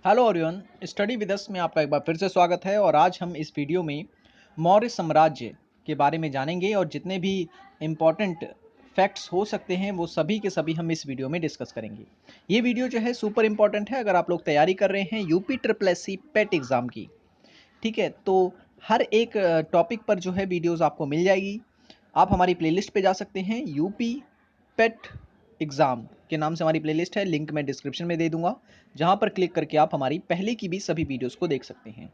Hello everyone, study with us में आपका एक बार फिर से स्वागत है। और आज हम इस वीडियो में मौर्य साम्राज्य के बारे में जानेंगे और जितने भी इम्पॉर्टेंट फैक्ट्स हो सकते हैं वो सभी के सभी हम इस वीडियो में डिस्कस करेंगे। ये वीडियो जो है सुपर इम्पॉर्टेंट है अगर आप लोग तैयारी कर रहे हैं यूपी ट्रिपल एस सी पेट एग्ज़ाम की। ठीक है, तो हर एक टॉपिक पर जो है वीडियोज़ आपको मिल जाएगी। आप हमारी प्लेलिस्ट पे जा सकते हैं, यूपी पेट एग्ज़ाम के नाम से हमारी प्लेलिस्ट है, लिंक मैं डिस्क्रिप्शन में दे दूंगा, जहां पर क्लिक करके आप हमारी पहले की भी सभी वीडियोस को देख सकते हैं।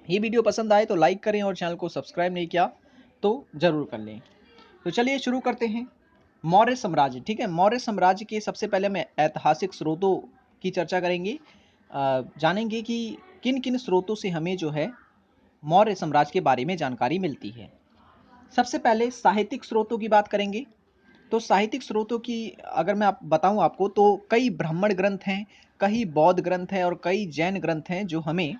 ये वीडियो पसंद आए तो लाइक करें और चैनल को सब्सक्राइब नहीं किया तो ज़रूर कर लें। तो चलिए शुरू करते हैं। मौर्य साम्राज्य, ठीक है, मौर्य साम्राज्य के सबसे पहले हम ऐतिहासिक स्रोतों की चर्चा करेंगे। जानेंगे कि किन किन स्रोतों से हमें जो है मौर्य साम्राज्य के बारे में जानकारी मिलती है। सबसे पहले साहित्यिक स्रोतों की बात करेंगे। तो साहित्यिक स्रोतों की अगर मैं बताऊं आपको तो कई ब्राह्मण ग्रंथ हैं, कई बौद्ध ग्रंथ हैं और कई जैन ग्रंथ हैं जो हमें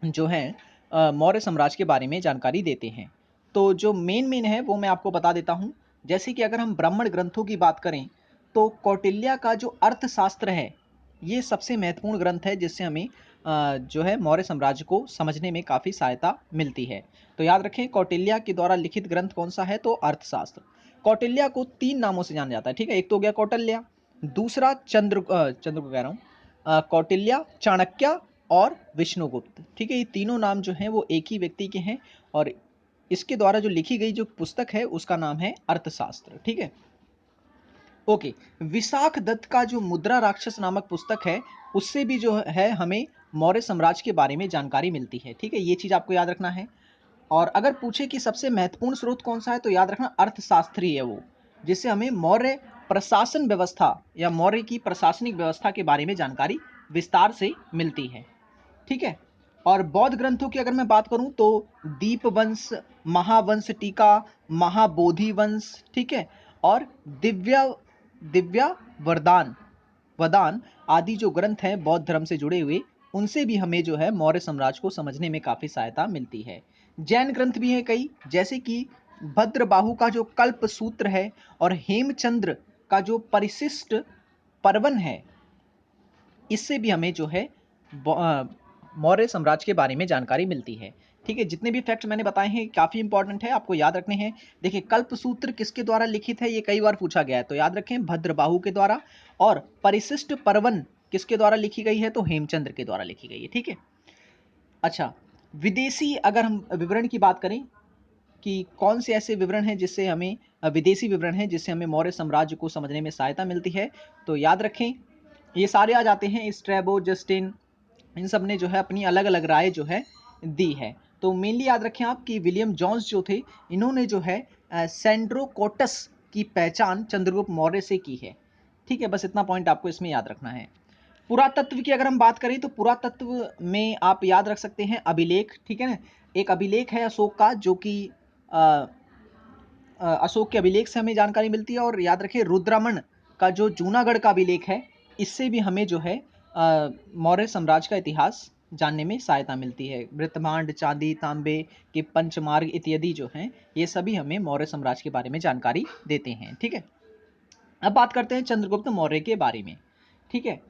जो है मौर्य साम्राज्य के बारे में जानकारी देते हैं। तो जो मेन है वो मैं आपको बता देता हूँ। जैसे कि अगर हम ब्राह्मण ग्रंथों की बात करें तो कौटिल्य का जो अर्थशास्त्र है ये सबसे महत्वपूर्ण ग्रंथ है, जिससे हमें जो है मौर्य साम्राज्य को समझने में काफ़ी सहायता मिलती है। तो याद रखें, कौटिल्य के द्वारा लिखित ग्रंथ कौन सा है, तो अर्थशास्त्र। कौटिल्य को 3 नामों से जाना जाता है, ठीक है। एक तो हो गया कौटिल्य, दूसरा चंद्र को कह रहा हूँ, कौटिल्य, चाणक्य और विष्णुगुप्त। ठीक है, ये तीनों नाम जो हैं वो एक ही व्यक्ति के हैं और इसके द्वारा जो लिखी गई जो पुस्तक है उसका नाम है अर्थशास्त्र। ठीक है, ओके। विशाख दत्त का जो मुद्रा राक्षस नामक पुस्तक है उससे भी जो है हमें मौर्य साम्राज्य के बारे में जानकारी मिलती है। ठीक है, ये चीज़ आपको याद रखना है। और अगर पूछे कि सबसे महत्वपूर्ण स्रोत कौन सा है तो याद रखना अर्थशास्त्री है वो, जिससे हमें मौर्य प्रशासन व्यवस्था या मौर्य की प्रशासनिक व्यवस्था के बारे में जानकारी विस्तार से मिलती है। ठीक है, और बौद्ध ग्रंथों की अगर मैं बात करूं तो दीपवंश, महावंश टीका, महाबोधि वंश, ठीक है, और दिव्या दिव्या वरदान वदान आदि जो ग्रंथ हैं बौद्ध धर्म से जुड़े हुए, उनसे भी हमें जो है मौर्य साम्राज्य को समझने में काफ़ी सहायता मिलती है। जैन ग्रंथ भी हैं कई, जैसे कि भद्रबाहु का जो कल्प सूत्र है और हेमचंद्र का जो परिशिष्ट पर्वन है, इससे भी हमें जो है मौर्य साम्राज्य के बारे में जानकारी मिलती है। ठीक है, जितने भी फैक्ट्स मैंने बताए हैं काफ़ी इंपॉर्टेंट है, आपको याद रखने हैं। देखिए, कल्पसूत्र किसके द्वारा लिखित है ये कई बार पूछा गया है, तो याद रखें भद्रबाहु के द्वारा। और परिशिष्ट पर्वन किसके द्वारा लिखी गई है, तो हेमचंद्र के द्वारा लिखी गई है। ठीक है, अच्छा, विदेशी अगर हम विवरण की बात करें कि कौन से ऐसे विवरण हैं जिससे हमें विदेशी विवरण हैं जिससे हमें मौर्य साम्राज्य को समझने में सहायता मिलती है, तो याद रखें ये सारे आ जाते हैं। स्ट्रैबो, जस्टिन, इन सब ने जो है अपनी अलग अलग राय जो है दी है। तो मेनली याद रखें आप कि विलियम जॉन्स जो थे, इन्होंने जो है सेंड्रोकोटस की पहचान चंद्रगुप्त मौर्य से की है। ठीक है, बस इतना पॉइंट आपको इसमें याद रखना है। पुरातत्व की अगर हम बात करें तो पुरातत्व में आप याद रख सकते हैं अभिलेख। ठीक है ना, एक अभिलेख है अशोक का जो कि अशोक के अभिलेख से हमें जानकारी मिलती है। और याद रखें रुद्रमण का जो जूनागढ़ का अभिलेख है, इससे भी हमें जो है मौर्य साम्राज्य का इतिहास जानने में सहायता मिलती है। मृतभांड, चांदी, तांबे के पंचमार्ग इत्यादि जो हैं ये सभी हमें मौर्य साम्राज्य के बारे में जानकारी देते हैं। ठीक है, अब बात करते हैं चंद्रगुप्त मौर्य के बारे में। ठीक है,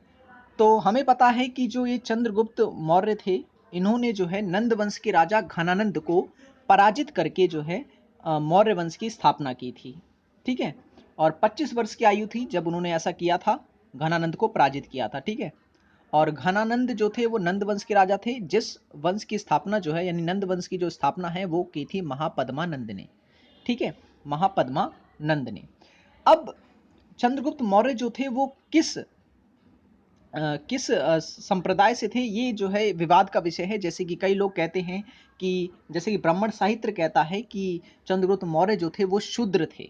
तो हमें पता है कि जो ये चंद्रगुप्त मौर्य थे, इन्होंने जो है नंद वंश के राजा घनानंद को पराजित करके जो है मौर्य वंश की स्थापना की थी। ठीक है, और 25 वर्ष की आयु थी जब उन्होंने ऐसा किया था, घनानंद को पराजित किया था। ठीक है, और घनानंद जो थे वो नंद वंश के राजा थे, जिस वंश की स्थापना जो है यानी नंद वंश की जो स्थापना है वो की थी महापद्मानंद ने। ठीक है, महापद्मानंद ने। अब चंद्रगुप्त मौर्य जो थे वो किस संप्रदाय से थे, ये जो है विवाद का विषय है। जैसे कि कई लोग कहते हैं कि जैसे कि ब्राह्मण साहित्य कहता है कि चंद्रगुप्त मौर्य जो थे वो शूद्र थे,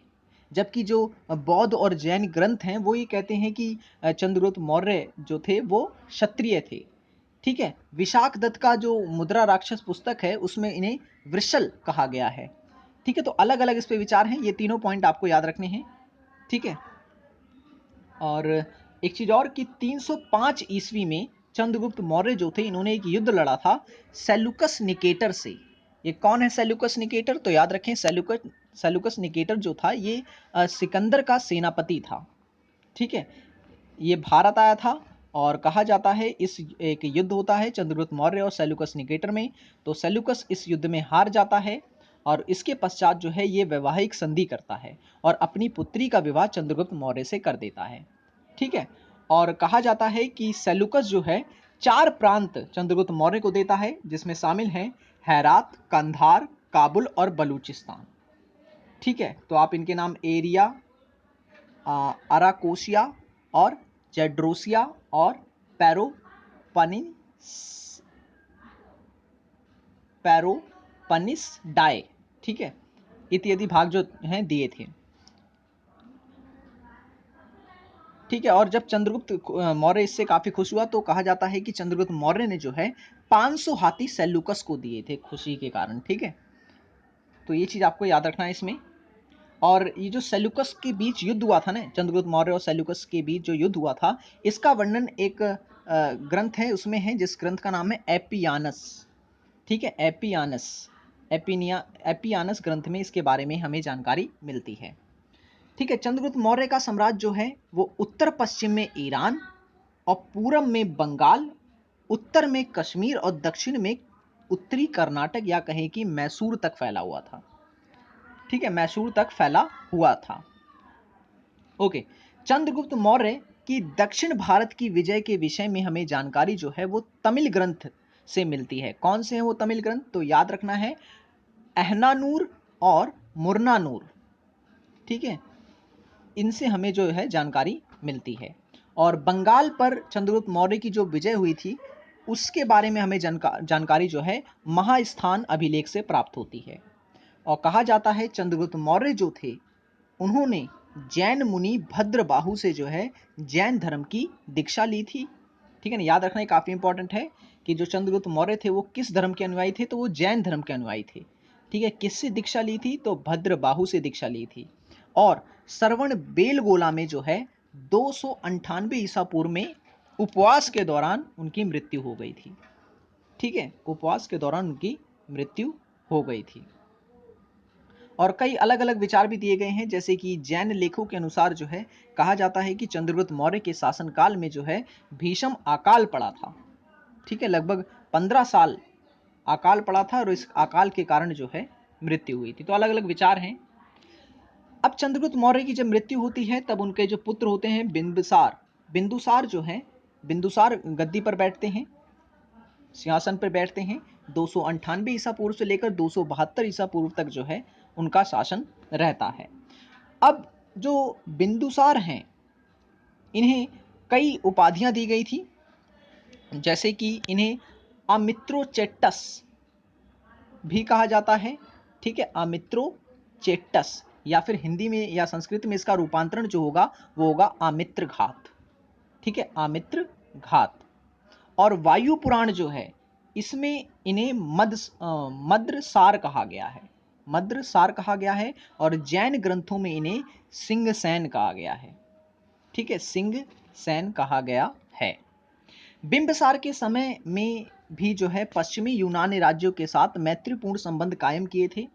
जबकि जो बौद्ध और जैन ग्रंथ हैं वो ये कहते हैं कि चंद्रगुप्त मौर्य जो थे वो क्षत्रिय थे। ठीक है, विशाख दत्त का जो मुद्रा राक्षस पुस्तक है उसमें इन्हें वृषल कहा गया है। ठीक है, तो अलग अलग इस पे विचार हैं, ये तीनों पॉइंट आपको याद रखने हैं। ठीक है, और एक चीज और कि 305 ईस्वी में चंद्रगुप्त मौर्य जो थे इन्होंने एक युद्ध लड़ा था सेलुकस निकेटर से। ये कौन है सेलुकस निकेटर, तो याद रखें सेलुकस निकेटर जो था ये सिकंदर का सेनापति था। ठीक है, ये भारत आया था और कहा जाता है इस एक युद्ध होता है चंद्रगुप्त मौर्य और सेल्यूकस निकेटर में। तो सेल्यूकस इस युद्ध में हार जाता है और इसके पश्चात जो है ये वैवाहिक संधि करता है और अपनी पुत्री का विवाह चंद्रगुप्त मौर्य से कर देता है। ठीक है। और कहा जाता है कि सेल्यूकस जो है 4 प्रांत चंद्रगुप्त मौर्य को देता है, जिसमें शामिल हैं हेरात, कंधार, काबुल और बलूचिस्तान। ठीक है। तो आप इनके नाम एरिया, अराकोसिया और जेड्रोसिया और पैरोपनिस डाय, ठीक है, इत्यादि भाग जो हैं दिए थे। ठीक है। और जब चंद्रगुप्त मौर्य इससे काफी खुश हुआ तो कहा जाता है कि चंद्रगुप्त मौर्य ने जो है 500 हाथी सेल्यूकस को दिए थे खुशी के कारण। ठीक है। तो ये चीज आपको याद रखना है इसमें। और ये जो सेल्यूकस के बीच युद्ध हुआ था ना, चंद्रगुप्त मौर्य और सेल्यूकस के बीच जो युद्ध हुआ था, इसका वर्णन एक ग्रंथ है उसमें है, जिस ग्रंथ का नाम है एपियानस। ठीक है। एपियानस ग्रंथ में इसके बारे में हमें जानकारी मिलती है। ठीक है। चंद्रगुप्त मौर्य का साम्राज्य जो है वो उत्तर पश्चिम में ईरान और पूर्व में बंगाल, उत्तर में कश्मीर और दक्षिण में उत्तरी कर्नाटक या कहें कि मैसूर तक फैला हुआ था। ठीक है। मैसूर तक फैला हुआ था। ओके। चंद्रगुप्त मौर्य की दक्षिण भारत की विजय के विषय में हमें जानकारी जो है वो तमिल ग्रंथ से मिलती है। कौन से हैं वो तमिल ग्रंथ? तो याद रखना है अहनानूर और मुरनानूर। ठीक है। इनसे हमें जो है जानकारी मिलती है। और बंगाल पर चंद्रगुप्त मौर्य की जो विजय हुई थी उसके बारे में हमें जानकारी जो है महास्थान अभिलेख से प्राप्त होती है। और कहा जाता है चंद्रगुप्त मौर्य जो थे उन्होंने जैन मुनि भद्रबाहु से जो है जैन धर्म की दीक्षा ली थी। ठीक है ना। याद रखना काफी इंपॉर्टेंट है कि जो चंद्रगुप्त मौर्य थे वो किस धर्म के अनुयायी थे, तो वो जैन धर्म के अनुयायी थे। ठीक है। किससे दीक्षा ली थी? तो भद्रबाहु से दीक्षा ली थी। और श्रवण बेलगोला में जो है 298 ईसा पूर्व में उपवास के दौरान उनकी मृत्यु हो गई थी। ठीक है। उपवास के दौरान उनकी मृत्यु हो गई थी। और कई अलग अलग विचार भी दिए गए हैं, जैसे कि जैन लेखों के अनुसार जो है कहा जाता है कि चंद्रगुप्त मौर्य के शासनकाल में जो है भीषण अकाल पड़ा था। ठीक है। लगभग 15 साल अकाल पड़ा था और इस अकाल के कारण जो है मृत्यु हुई थी। तो अलग अलग विचार हैं। अब चंद्रगुप्त मौर्य की जब मृत्यु होती है तब उनके जो पुत्र होते हैं बिंदुसार जो है बिंदुसार गद्दी पर बैठते हैं, सिंहासन पर बैठते हैं। 298 ईसा पूर्व से लेकर 272 ईसा पूर्व तक जो है उनका शासन रहता है। अब जो बिंदुसार हैं इन्हें कई उपाधियां दी गई थी, जैसे कि इन्हें अमित्रोचेट्टस भी कहा जाता है। ठीक है। अमित्रोचेट्टस, या फिर हिंदी में या संस्कृत में इसका रूपांतरण जो होगा वो होगा आमित्र घात। ठीक है। आमित्र घात। और वायु पुराण जो है इसमें इन्हें मद्रसार कहा गया है। मद्रसार कहा गया है। और जैन ग्रंथों में इन्हें सिंहसैन कहा गया है। ठीक है। सिंहसैन कहा गया है। बिंबिसार के समय में भी जो है पश्चिमी यूनानी राज्यों के साथ मैत्रीपूर्ण संबंध कायम किए थे।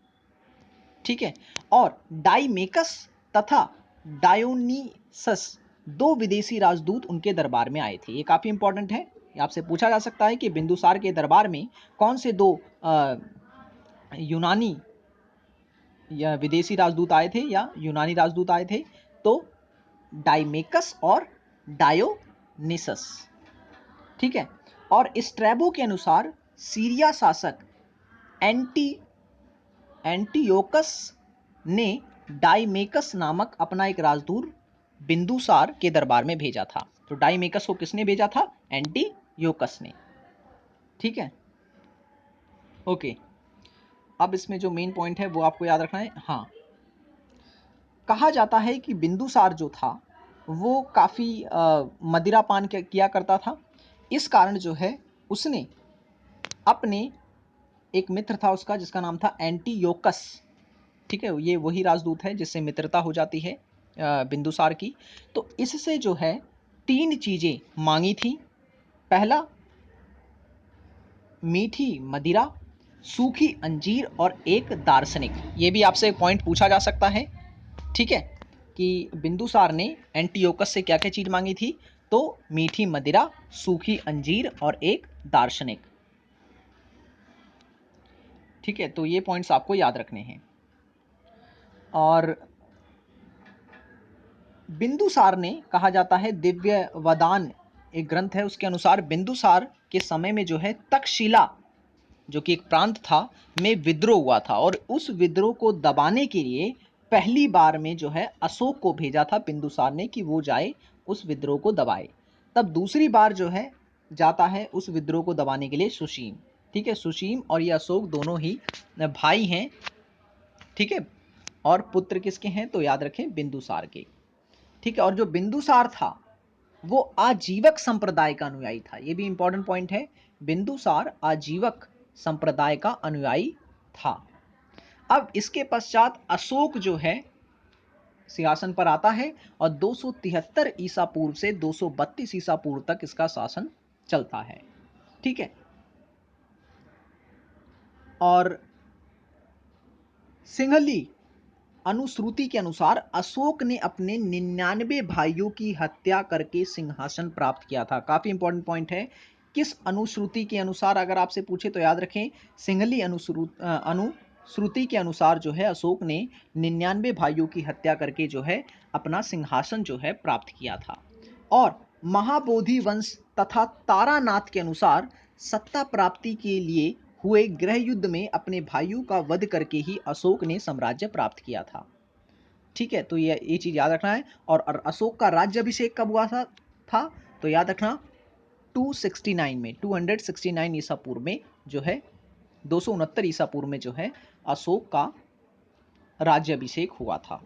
ठीक है। और डाइमेकस तथा डायोनीसस 2 विदेशी राजदूत उनके दरबार में आए थे। ये काफी इंपॉर्टेंट है। आपसे पूछा जा सकता है कि बिंदुसार के दरबार में कौन से 2 यूनानी या विदेशी राजदूत आए थे या यूनानी राजदूत आए थे? तो डाइमेकस और डायोनिसस। ठीक है। और स्ट्रैबो के अनुसार सीरिया शासक एंटियोकस ने डाइमेकस नामक अपना एक राजदूत बिंदुसार के दरबार में भेजा था। तो डाइमेकस को किसने भेजा था? एंटियोकस ने। ठीक है। ओके। अब इसमें जो मेन पॉइंट है वो आपको याद रखना है। हाँ, कहा जाता है कि बिंदुसार जो था वो काफ़ी मदिरापान किया करता था। इस कारण जो है उसने अपने एक मित्र था उसका जिसका नाम था एंटियोकस। ठीक है। ये वही राजदूत है जिससे मित्रता हो जाती है बिंदुसार की। तो इससे जो है 3 चीज़ें मांगी थी। पहला, मीठी मदिरा, सूखी अंजीर और एक दार्शनिक। ये भी आपसे एक पॉइंट पूछा जा सकता है। ठीक है, कि बिंदुसार ने एंटियोकस से क्या क्या चीज़ मांगी थी? तो मीठी मदिरा, सूखी अंजीर और एक दार्शनिक। ठीक है, तो ये पॉइंट्स आपको याद रखने हैं। और बिंदुसार ने, कहा जाता है दिव्य वदान एक ग्रंथ है, उसके अनुसार बिंदुसार के समय में जो है तक्षशिला जो कि एक प्रांत था में विद्रोह हुआ था, और उस विद्रोह को दबाने के लिए पहली बार में जो है अशोक को भेजा था बिंदुसार ने कि वो जाए उस विद्रोह को दबाए। तब दूसरी बार जो है जाता है उस विद्रोह को दबाने के लिए सुशीम। ठीक है, सुशीम और ये अशोक दोनों ही भाई हैं। ठीक है, और पुत्र किसके हैं तो याद रखें बिंदुसार के। ठीक है, और जो बिंदुसार था वो आजीवक संप्रदाय का अनुयायी था, ये भी इंपॉर्टेंट पॉइंट है। बिंदुसार आजीवक संप्रदाय का अनुयायी था। अब इसके पश्चात अशोक जो है सिंहासन पर आता है और 273 ईसा पूर्व से 232 ईसा पूर्व तक इसका शासन चलता है। ठीक है, और सिंहली अनुश्रुति के अनुसार अशोक ने अपने 99 भाइयों की हत्या करके सिंहासन प्राप्त किया था। काफी इंपॉर्टेंट पॉइंट है। किस अनुश्रुति के अनुसार अगर आपसे पूछे तो याद रखें सिंहली अनुश्रुति के अनुसार जो है अशोक ने 99 भाइयों की हत्या करके जो है अपना सिंहासन जो है प्राप्त किया था। और महाबोधि वंश तथा तारानाथ के अनुसार सत्ता प्राप्ति के लिए हुए गृह युद्ध में अपने भाइयों का वध करके ही अशोक ने साम्राज्य प्राप्त किया था। ठीक है, तो ये चीज याद रखना है। और अशोक का राज्याभिषेक कब हुआ था तो याद रखना 269 में, 269 ईसा पूर्व में जो है 269 ईसा पूर्व में जो है अशोक का राज्याभिषेक हुआ था।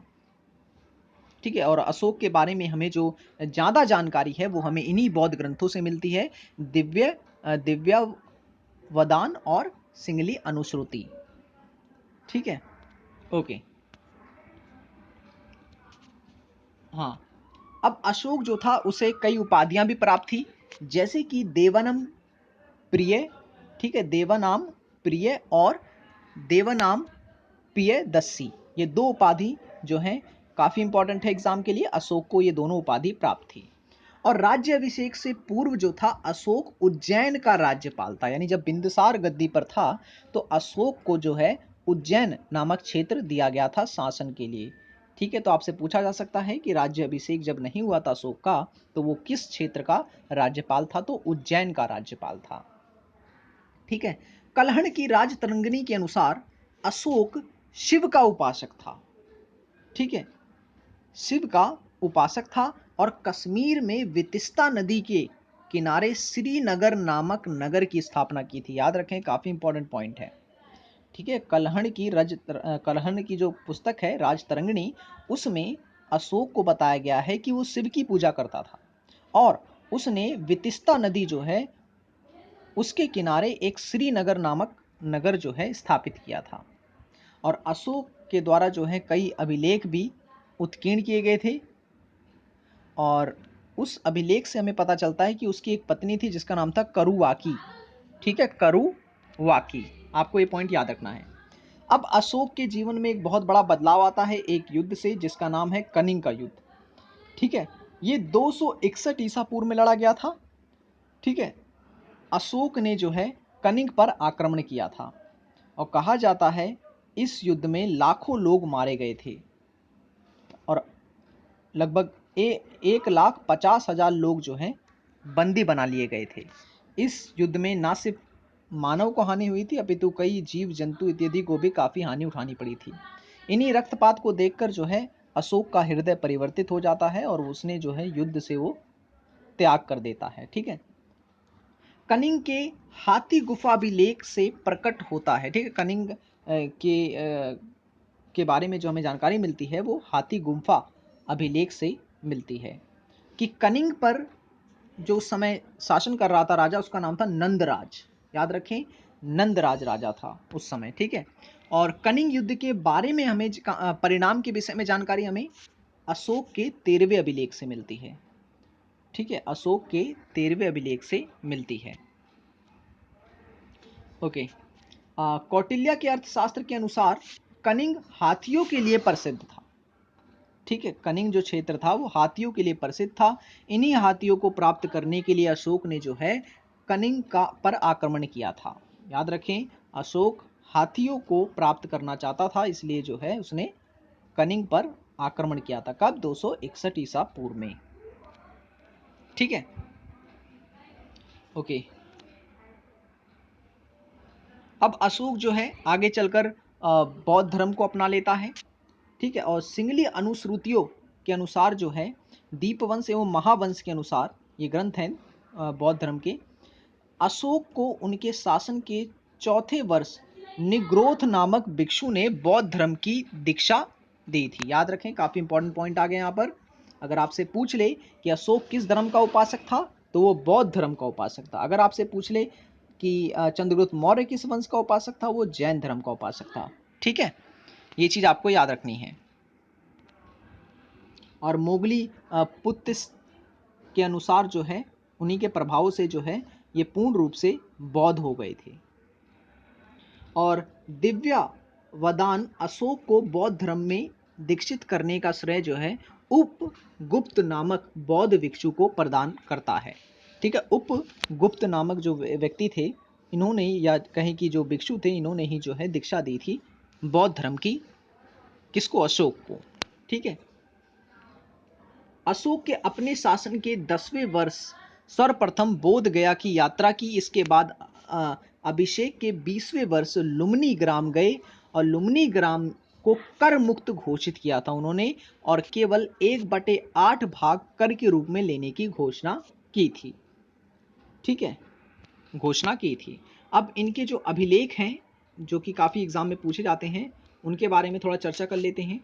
ठीक है, और अशोक के बारे में हमें जो ज्यादा जानकारी है वो हमें इन्हीं बौद्ध ग्रंथों से मिलती है, दिव्य वदान और सिंगली अनुश्रुति। ठीक है, ओके। हाँ, अब अशोक जो था उसे कई उपाधियां भी प्राप्त थी, जैसे कि देवनम प्रिय। ठीक है, देवनाम प्रिय और देवनाम प्रियदर्शी, ये दो उपाधि जो हैं काफी इंपॉर्टेंट है एग्जाम के लिए। अशोक को ये दोनों उपाधि प्राप्त थी। और राज्य अभिषेक से पूर्व जो था अशोक उज्जैन का राज्यपाल था, यानी जब बिंदुसार गद्दी पर था तो अशोक को जो है उज्जैन नामक क्षेत्र दिया गया था शासन के लिए। ठीक है, तो आपसे पूछा जा सकता है कि राज्य अभिषेक जब नहीं हुआ था अशोक का तो वो किस क्षेत्र का राज्यपाल था, तो उज्जैन का राज्यपाल था। ठीक है, कलहण की राजतरंगिणी के अनुसार अशोक शिव का उपासक था। ठीक है, शिव का उपासक था और कश्मीर में वितिस्ता नदी के किनारे श्रीनगर नामक नगर की स्थापना की थी। याद रखें, काफी इंपॉर्टेंट पॉइंट है। ठीक है, कलहण की जो पुस्तक है राजतरंगिणी, उसमें अशोक को बताया गया है कि वो शिव की पूजा करता था और उसने वितिस्ता नदी जो है उसके किनारे एक श्रीनगर नामक नगर जो है स्थापित किया था। और अशोक के द्वारा जो है कई अभिलेख भी उत्कीर्ण किए गए थे, और उस अभिलेख से हमें पता चलता है कि उसकी एक पत्नी थी जिसका नाम था करुवाकी। ठीक है, करुवाकी, आपको ये पॉइंट याद रखना है। अब अशोक के जीवन में एक बहुत बड़ा बदलाव आता है एक युद्ध से जिसका नाम है कनिंग का युद्ध। ठीक है, ये 261 ईसा पूर्व में लड़ा गया था। ठीक है, अशोक ने जो है कनिंग पर आक्रमण किया था और कहा जाता है इस युद्ध में लाखों लोग मारे गए थे और लगभग 1,50,000 लोग जो हैं बंदी बना लिए गए थे। इस युद्ध में ना सिर्फ मानव को हानि हुई थी अपितु कई जीव जंतु इत्यादि को भी काफ़ी हानि उठानी पड़ी थी। इन्हीं रक्तपात को देखकर जो है अशोक का हृदय परिवर्तित हो जाता है और उसने जो है युद्ध से वो त्याग कर देता है। ठीक है, कनिंग के हाथी गुफा अभिलेख से प्रकट होता है। ठीक है, कनिंग के बारे में जो हमें जानकारी मिलती है वो हाथी गुफा अभिलेख से मिलती है कि कनिंग पर जो समय शासन कर रहा था राजा, उसका नाम था नंदराज। याद रखें, नंदराज राजा था उस समय। ठीक है, और कनिंग युद्ध के बारे में हमें परिणाम के विषय में जानकारी हमें अशोक के 13वें अभिलेख से मिलती है। ठीक है, अशोक के 13वें अभिलेख से मिलती है। ओके, कौटिल्य के अर्थशास्त्र के अनुसार कनिंग हाथियों के लिए प्रसिद्ध था। ठीक है, कनिंग जो क्षेत्र था वो हाथियों के लिए प्रसिद्ध था। इन्हीं हाथियों को प्राप्त करने के लिए अशोक ने जो है कनिंग का पर आक्रमण किया था। याद रखें, अशोक हाथियों को प्राप्त करना चाहता था, इसलिए जो है उसने कनिंग पर आक्रमण किया था। कब? 261 ईसा पूर्व में। ठीक है, ओके। अब अशोक जो है आगे चलकर बौद्ध धर्म को अपना लेता है। ठीक है, और सिंगली अनुश्रुतियों के अनुसार जो है दीपवंश एवं महावंश के अनुसार ये ग्रंथ हैं बौद्ध धर्म के, अशोक को उनके शासन के चौथे वर्ष निग्रोथ नामक भिक्षु ने बौद्ध धर्म की दीक्षा दी थी। याद रखें, काफी इंपॉर्टेंट पॉइंट आ गए यहाँ पर। अगर आपसे पूछ ले कि अशोक किस धर्म का उपासक था, तो वो बौद्ध धर्म का उपासक था। अगर आपसे पूछ ले कि चंद्रगुप्त मौर्य किस वंश का उपासक था, वो जैन धर्म का उपासक था। ठीक है, ये चीज आपको याद रखनी है। और मोगली पुत्त के अनुसार जो है उन्हीं के प्रभाव से जो है ये पूर्ण रूप से बौद्ध हो गए थे। और दिव्या वदान अशोक को बौद्ध धर्म में दीक्षित करने का श्रेय जो है उपगुप्त नामक बौद्ध भिक्षु को प्रदान करता है। ठीक है, उपगुप्त नामक जो व्यक्ति थे, इन्होंने या कहें कि जो भिक्षु थे, इन्होंने ही जो है दीक्षा दी थी बौद्ध धर्म की। किसको? अशोक को। ठीक है, अशोक के अपने शासन के 10वें वर्ष सर्वप्रथम बोध गया की यात्रा की। इसके बाद अभिषेक के 20वें वर्ष लुम्नी ग्राम गए और लुम्नी ग्राम को कर मुक्त घोषित किया था उन्होंने, और केवल 1/8 भाग कर के रूप में लेने की घोषणा की थी। ठीक है, घोषणा की थी। अब इनके जो अभिलेख हैं, जो कि काफी एग्जाम में पूछे जाते हैं, उनके बारे में थोड़ा चर्चा कर लेते हैं।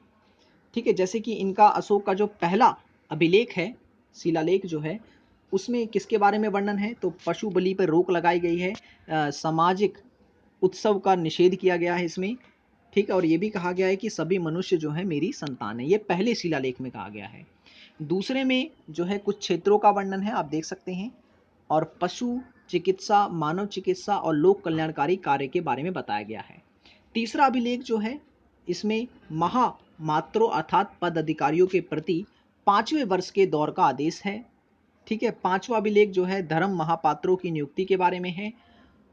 ठीक है, जैसे कि इनका अशोक का जो पहला अभिलेख है, शिलालेख जो है, उसमें किसके बारे में वर्णन है? तो पशु बलि पर रोक लगाई गई है, सामाजिक उत्सव का निषेध किया गया है इसमें। ठीक है, और ये भी कहा गया है कि सभी मनुष्य जो है मेरी संतान है। ये पहले शिलालेख में कहा गया है। दूसरे में जो है कुछ क्षेत्रों का वर्णन है, आप देख सकते हैं, और पशु चिकित्सा, मानव चिकित्सा और लोक कल्याणकारी कार्य के बारे में बताया गया है। तीसरा अभिलेख जो है, इसमें महामात्रों अर्थात पद अधिकारियों के प्रति 5वें वर्ष के दौर का आदेश है। ठीक है, 5वां अभिलेख जो है धर्म महापात्रों की नियुक्ति के बारे में है।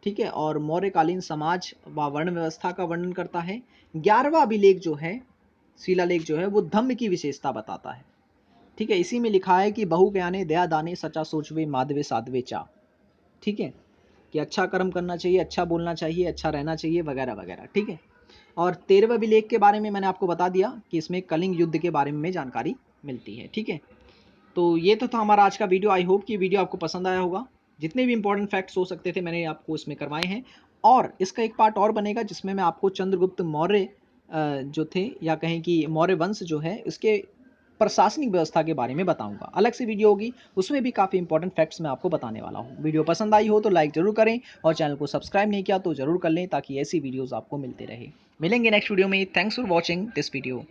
ठीक है, और मौर्यकालीन समाज व वर्ण व्यवस्था का वर्णन करता है। 11वां अभिलेख जो है, शिलालेख जो है, वो धम्म की विशेषता बताता है। ठीक है, इसी में लिखा है कि बहु ज्ञाने दया दाने सचा सोचवे माधवे साधवे चा। ठीक है, कि अच्छा कर्म करना चाहिए, अच्छा बोलना चाहिए, अच्छा रहना चाहिए, वगैरह वगैरह। ठीक है, और 13वें अभिलेख के बारे में मैंने आपको बता दिया कि इसमें कलिंग युद्ध के बारे में जानकारी मिलती है। ठीक है, तो ये तो था हमारा आज का वीडियो। आई होप कि वीडियो आपको पसंद आया होगा। जितने भी इंपॉर्टेंट फैक्ट्स हो सकते थे मैंने आपको इसमें करवाए हैं, और इसका एक पार्ट और बनेगा जिसमें मैं आपको चंद्रगुप्त मौर्य जो थे, या कहें कि मौर्य वंश जो है, इसके प्रशासनिक व्यवस्था के बारे में बताऊंगा। अलग से वीडियो होगी, उसमें भी काफ़ी इंपॉर्टेंट फैक्ट्स मैं आपको बताने वाला हूँ। वीडियो पसंद आई हो तो लाइक जरूर करें, और चैनल को सब्सक्राइब नहीं किया तो जरूर कर लें, ताकि ऐसी वीडियोज़ आपको मिलते रहे। मिलेंगे नेक्स्ट वीडियो में। Thanks for watching this video.